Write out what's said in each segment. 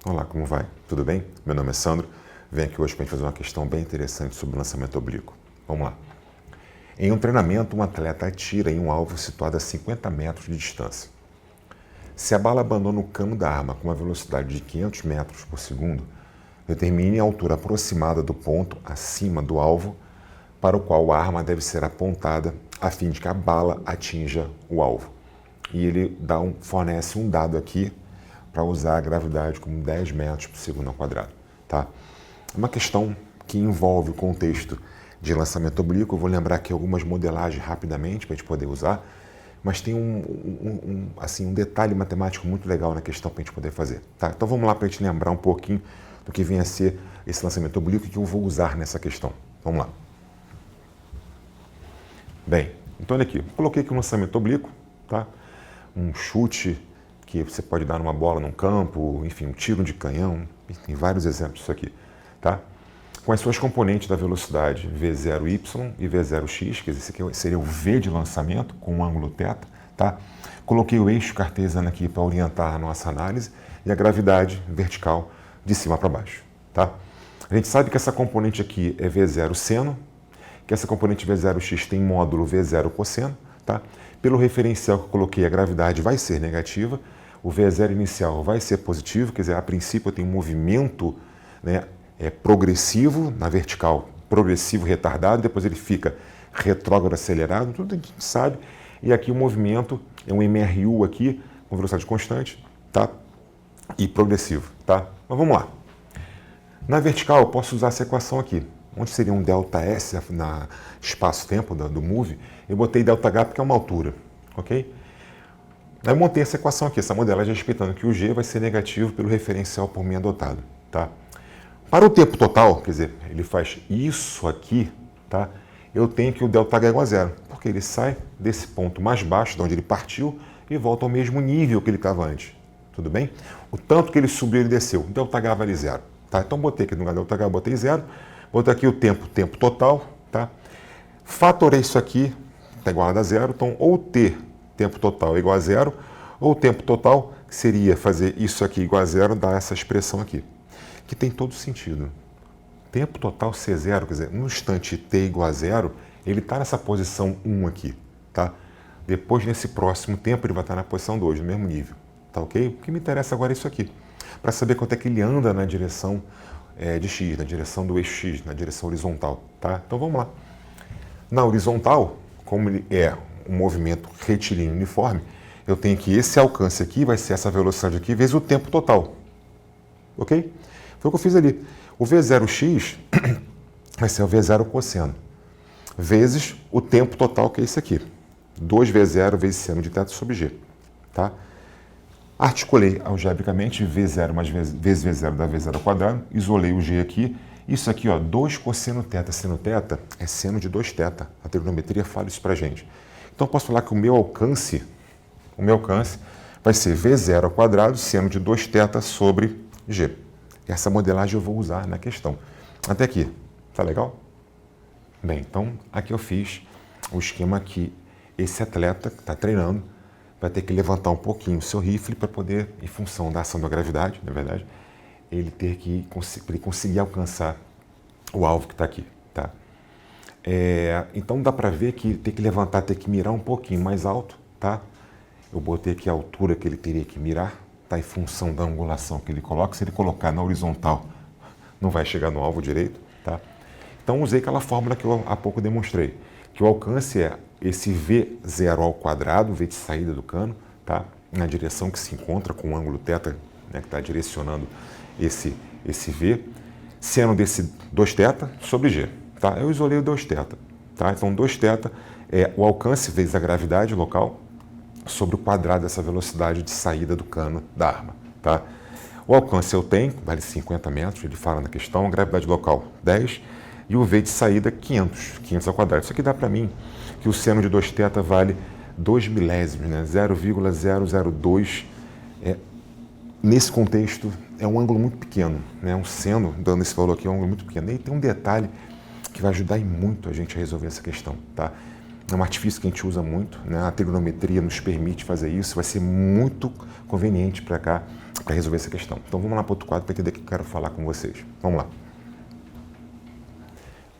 Olá, como vai? Tudo bem? Meu nome é Sandro. Venho aqui hoje para a gente fazer uma questão bem interessante sobre o lançamento oblíquo. Vamos lá. Em um treinamento, um atleta atira em um alvo situado a 50 metros de distância. Se a bala abandona o cano da arma com uma velocidade de 500 metros por segundo, determine a altura aproximada do ponto acima do alvo para o qual a arma deve ser apontada a fim de que a bala atinja o alvo. E ele fornece um dado aqui para usar a gravidade como 10 metros por segundo ao quadrado. Tá? É uma questão que envolve o contexto de lançamento oblíquo. Eu vou lembrar aqui algumas modelagens rapidamente para a gente poder usar, mas tem um detalhe matemático muito legal na questão para a gente poder fazer. Tá? Então vamos lá para a gente lembrar um pouquinho do que vem a ser esse lançamento oblíquo e que eu vou usar nessa questão. Vamos lá. Bem, então olha aqui, eu coloquei aqui um lançamento oblíquo, tá? Um chute que você pode dar numa bola num campo, enfim, um tiro de canhão, tem vários exemplos disso aqui, tá? Com as suas componentes da velocidade V0y e V0x, que esse aqui seria o V de lançamento, com um ângulo θ, tá? Coloquei o eixo cartesiano aqui para orientar a nossa análise e a gravidade vertical de cima para baixo, tá? A gente sabe que essa componente aqui é V0 seno, que essa componente V0x tem módulo V0 cosseno, tá? Pelo referencial que eu coloquei, a gravidade vai ser negativa, o V0 inicial vai ser positivo, quer dizer, a princípio eu tenho um movimento, né, progressivo, na vertical, progressivo retardado, depois ele fica retrógrado acelerado, tudo a gente sabe, e aqui o movimento é um MRU aqui, com velocidade constante, tá? E progressivo, tá? Mas vamos lá. Na vertical eu posso usar essa equação aqui, onde seria um ΔS na espaço-tempo do move, eu botei ΔH porque é uma altura, ok? Aí eu montei essa equação aqui, essa modelagem respeitando que o G vai ser negativo pelo referencial por mim adotado, tá? Para o tempo total, quer dizer, ele faz isso aqui, tá? Eu tenho que o ΔH é igual a zero, porque ele sai desse ponto mais baixo, de onde ele partiu, e volta ao mesmo nível que ele estava antes, tudo bem? O tanto que ele subiu, ele desceu, ΔH vale zero, tá? Então botei aqui no lugar ΔH, botei zero, botei aqui o tempo total, tá? Fatorei isso aqui, está igual a zero, então ou T, tempo total é igual a zero, ou o tempo total seria fazer isso aqui igual a zero, dar essa expressão aqui, que tem todo sentido. Tempo total ser zero, quer dizer, no instante T igual a zero, ele está nessa posição 1 aqui, tá? Depois, nesse próximo tempo, ele vai estar na posição 2, no mesmo nível, tá ok? O que me interessa agora é isso aqui, para saber quanto é que ele anda na direção de x, na direção do eixo x, na direção horizontal, tá? Então vamos lá. Na horizontal, como ele é um movimento retilíneo uniforme, eu tenho que esse alcance aqui vai ser essa velocidade aqui vezes o tempo total, ok? Foi o que eu fiz ali. O V0x vai ser o V0 cosseno, vezes o tempo total, que é esse aqui. 2V0 vezes seno de θ sobre G, tá? Articulei algebricamente V0 mais vezes V0 dá V0 ao quadrado, isolei o G aqui. Isso aqui, ó, 2 cosseno θ. Seno θ é seno de 2θ. A trigonometria fala isso pra gente. Então eu posso falar que o meu alcance vai ser V0 ao quadrado, seno de 2θ sobre G. Essa modelagem eu vou usar na questão. Até aqui, tá legal? Bem, então aqui eu fiz o esquema que esse atleta que está treinando vai ter que levantar um pouquinho o seu rifle para poder, em função da ação da gravidade, na verdade, ele ter que conseguir alcançar o alvo que está aqui, tá? Então dá para ver que tem que levantar, tem que mirar um pouquinho mais alto, tá? Eu botei aqui a altura que ele teria que mirar, tá? Em função da angulação que ele coloca. Se ele colocar na horizontal, não vai chegar no alvo direito, tá? Então usei aquela fórmula que eu há pouco demonstrei, que o alcance é esse V0 ao quadrado, V de saída do cano, tá? Na direção que se encontra com o ângulo θ, né, que está direcionando esse V, seno desse 2θ sobre G, tá? Eu isolei o 2θ, tá? Então 2θ é o alcance vezes a gravidade local sobre o quadrado dessa velocidade de saída do cano da arma, tá? O alcance eu tenho, vale 50 metros, ele fala na questão, a gravidade local 10 e o V de saída 500 ao quadrado. Isso aqui dá para mim que o seno de 2θ vale 2 milésimos, né? 0,002. Nesse contexto, é um ângulo muito pequeno, né? Um seno dando esse valor aqui é um ângulo muito pequeno. E tem um detalhe que vai ajudar muito a gente a resolver essa questão, tá? é um artifício que a gente usa muito, né? A trigonometria nos permite fazer isso, vai ser muito conveniente para cá, para resolver essa questão. Então vamos lá para outro quadro para entender o que eu quero falar com vocês. Vamos lá.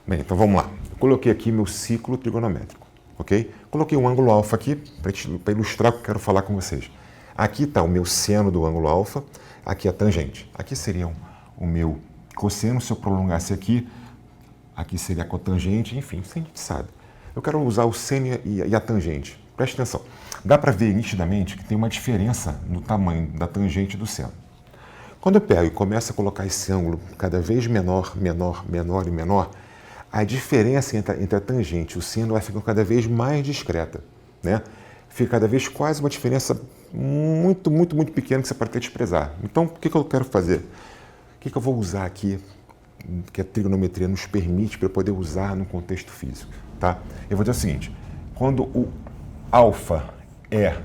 Bem, então vamos lá. Eu coloquei aqui meu ciclo trigonométrico, ok? Coloquei um ângulo alfa aqui para ilustrar o que eu quero falar com vocês. Aqui está o meu seno do ângulo alfa, aqui a tangente. Aqui seria o meu cosseno, se eu prolongasse aqui seria a cotangente, enfim, isso a gente sabe. Eu quero usar o seno e a tangente. Preste atenção. Dá para ver nitidamente que tem uma diferença no tamanho da tangente e do seno. Quando eu pego e começo a colocar esse ângulo cada vez menor, menor, menor e menor, a diferença entre a tangente e o seno vai ficando cada vez mais discreta, né? Fica cada vez quase uma diferença muito, muito, muito pequena que você pode até desprezar. Então, o que eu quero fazer? O que eu vou usar aqui, que a trigonometria nos permite para eu poder usar no contexto físico, tá? Eu vou dizer o seguinte, quando o alfa é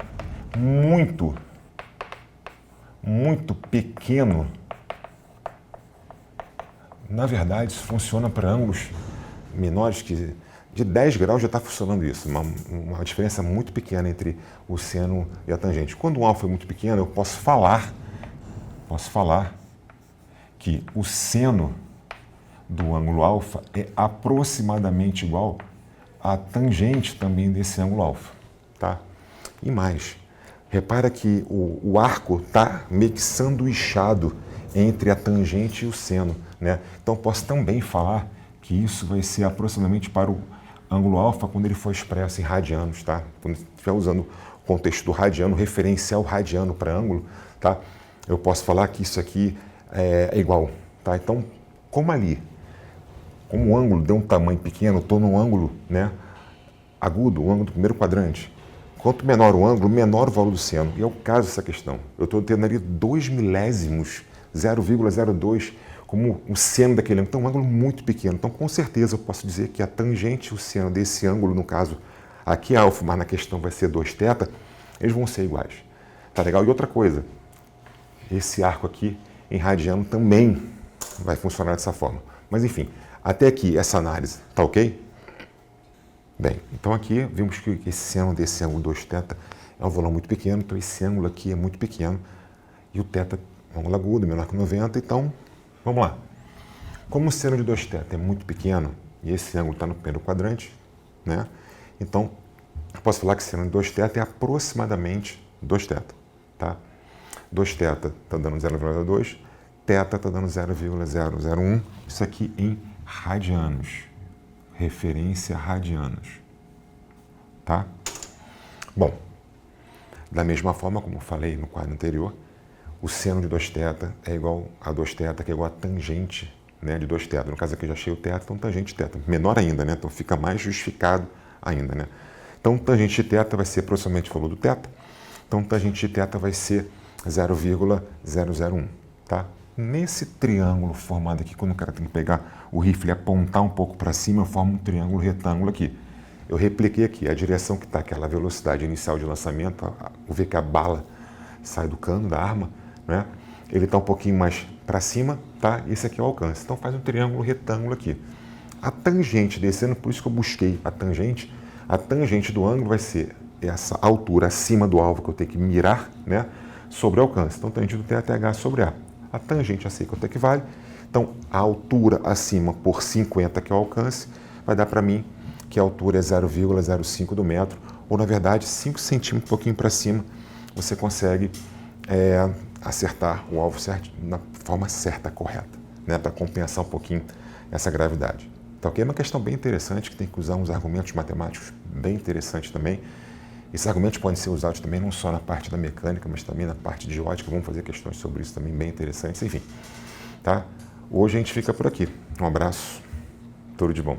muito, muito pequeno, na verdade, isso funciona para ângulos menores que de 10 graus já está funcionando isso, uma diferença muito pequena entre o seno e a tangente. Quando o alfa é muito pequeno, eu posso falar que o seno do ângulo alfa é aproximadamente igual à tangente também desse ângulo alfa, tá? E mais, repara que o arco está meio que sanduichado entre a tangente e o seno, né? Então, posso também falar que isso vai ser aproximadamente para o ângulo alfa quando ele for expresso em radianos, tá? Quando estiver usando o contexto do radiano, referencial radiano para ângulo, tá? Eu posso falar que isso aqui é igual, tá? Então, como o ângulo deu um tamanho pequeno, estou num ângulo, né, agudo, o ângulo do primeiro quadrante. Quanto menor o ângulo, menor o valor do seno. E é o caso dessa questão. Eu estou tendo ali 2 milésimos, 0,02, como o seno daquele ângulo. Então, um ângulo muito pequeno. Então, com certeza, eu posso dizer que a tangente e o seno desse ângulo, no caso, aqui é alfa, mas na questão vai ser 2θ, eles vão ser iguais. Tá legal? E outra coisa, esse arco aqui, em radiano, também vai funcionar dessa forma. Mas, enfim, até aqui, essa análise, tá ok? Bem, então aqui vimos que esse seno desse ângulo 2θ é um valor muito pequeno, então esse ângulo aqui é muito pequeno e o θ é um ângulo agudo, menor que 90, então, vamos lá. Como o seno de 2θ é muito pequeno e esse ângulo está no primeiro quadrante, né? Então, eu posso falar que o seno de 2θ é aproximadamente 2θ, tá? 2θ está dando 0,2, θ está dando 0,001, isso aqui em radianos, referência radianos, tá? Bom, da mesma forma, como eu falei no quadro anterior, o seno de 2θ é igual a 2θ, que é igual a tangente, né, de 2θ. No caso aqui eu já achei o θ, então tangente de θ, menor ainda, né? Então fica mais justificado ainda, né? Então tangente de θ vai ser aproximadamente o valor do θ, então tangente de θ vai ser 0,001, tá? Nesse triângulo formado aqui, quando o cara tem que pegar o rifle e apontar um pouco para cima, eu formo um triângulo retângulo aqui. Eu repliquei aqui a direção que está aquela velocidade inicial de lançamento, vou ver que a bala sai do cano da arma, né? Ele está um pouquinho mais para cima, tá? Esse aqui é o alcance. Então faz um triângulo retângulo aqui. A tangente descendo, por isso que eu busquei a tangente do ângulo vai ser essa altura acima do alvo que eu tenho que mirar, né? Sobre o alcance. Então tangente do TH sobre A. A tangente, eu sei quanto é que vale. Então, a altura acima por 50, que é o alcance, vai dar para mim que a altura é 0,05 do metro, ou na verdade 5 centímetros, um pouquinho para cima, você consegue acertar o alvo certo, na forma certa, correta, né, para compensar um pouquinho essa gravidade. Tá ok? É uma questão bem interessante, que tem que usar uns argumentos matemáticos bem interessantes também. Esses argumentos podem ser usados também não só na parte da mecânica, mas também na parte de ótica. Vamos fazer questões sobre isso também bem interessantes. Enfim, tá? Hoje a gente fica por aqui. Um abraço, tudo de bom.